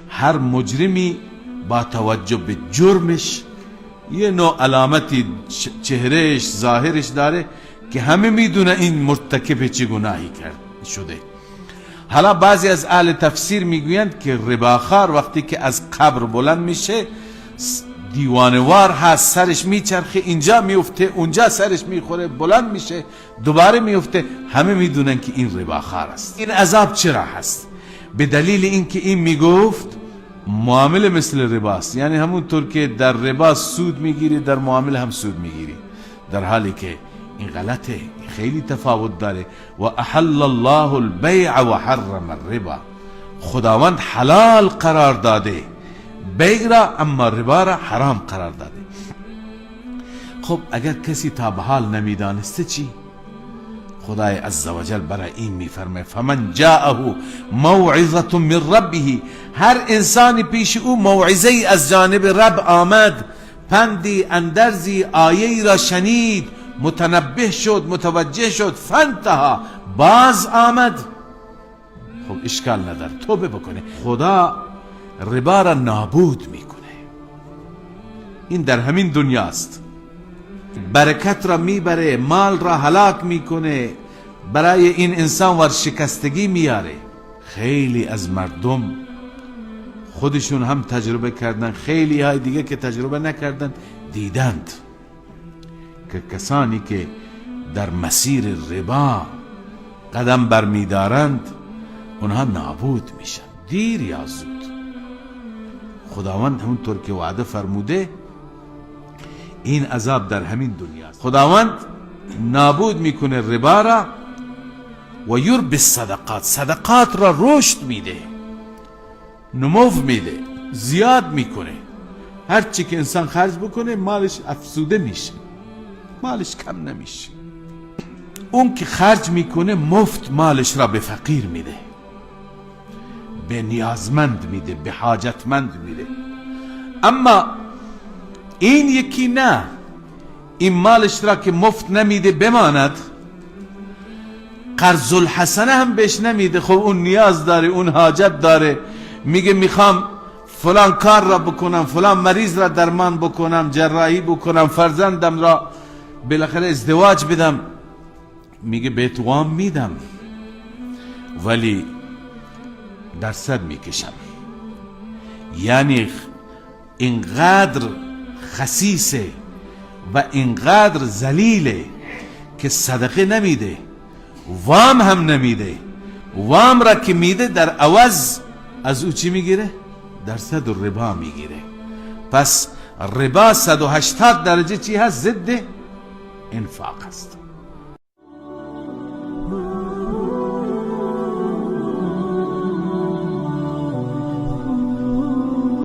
هر مجرمی با توجه به جرمش یه نوع علامتی چهرهش ظاهرش داره که همه میدونه این مرتکب چه گناهی کرد شده. حالا بعضی از اهل تفسیر میگویند که رباخوار وقتی که از قبر بلند میشه دیوانوار هست، سرش میچرخه، اینجا میفته اونجا سرش میخوره، بلند میشه دوباره میفته، همه میدونن که این رباخوار است. این عذاب چرا هست؟ به دلیل اینکه این میگفت معامله مثل رباست، یعنی همونطور که در ربا سود میگیری در معامله هم سود میگیری، در حالی که این غلطه، خیلی تفاوت داره. و احل الله البیع و حرم الربا، خداوند حلال قرار داده بیع را، اما ربا را حرام قرار داده. خب اگر کسی تا به حال نمیدانسته چی؟ خدای عزوجل برای این میفرمه فمن جاءه موعظة من ربه، هر انسانی پیش او موعظه از جانب رب آمد، پندی اندرزی آیه را شنید، متنبه شد، متوجه شد، فانتها باز آمد، خب اشکال نداره توبه بکنه، خدا ربا را نابود میکنه. این در همین دنیاست، برکت را میبره، مال را هلاک میکنه، برای این انسان ورشکستگی میاره. خیلی از مردم خودشون هم تجربه کردن، خیلی های دیگه که تجربه نکردن دیدند که کسانی که در مسیر ربا قدم برمیدارند اونها نابود میشن دیر یا زود. خداوند همونطور که وعده فرموده این عذاب در همین دنیاست. خداوند نابود میکنه ربا را و یربی الصدقات، صدقات را رشد میده، نمو میده، زیاد میکنه. هرچی که انسان خرج بکنه مالش افزوده میشه، مالش کم نمیشه. اون که خرج میکنه مفت مالش را به فقیر میده، به نیازمند میده، به حاجتمند میده. اما این یکی نه، این مالش را که مفت نمیده بماند، قرض الحسنه هم بهش نمیده. خب اون نیاز داره، اون حاجت داره، میگه میخوام فلان کار را بکنم، فلان مریض را درمان بکنم، جراحی بکنم، فرزندم را بالاخره ازدواج بدم، میگه بهت وام میدم ولی درصد میکشم. یعنی اینقدر خسیسه و اینقدر ذلیله که صدقه نمیده، وام هم نمیده. وام را که میده در عوض از او چی میگیره؟ درصد ربا میگیره. پس ربا 180 درجه چی هست؟ ضد انفاق هست.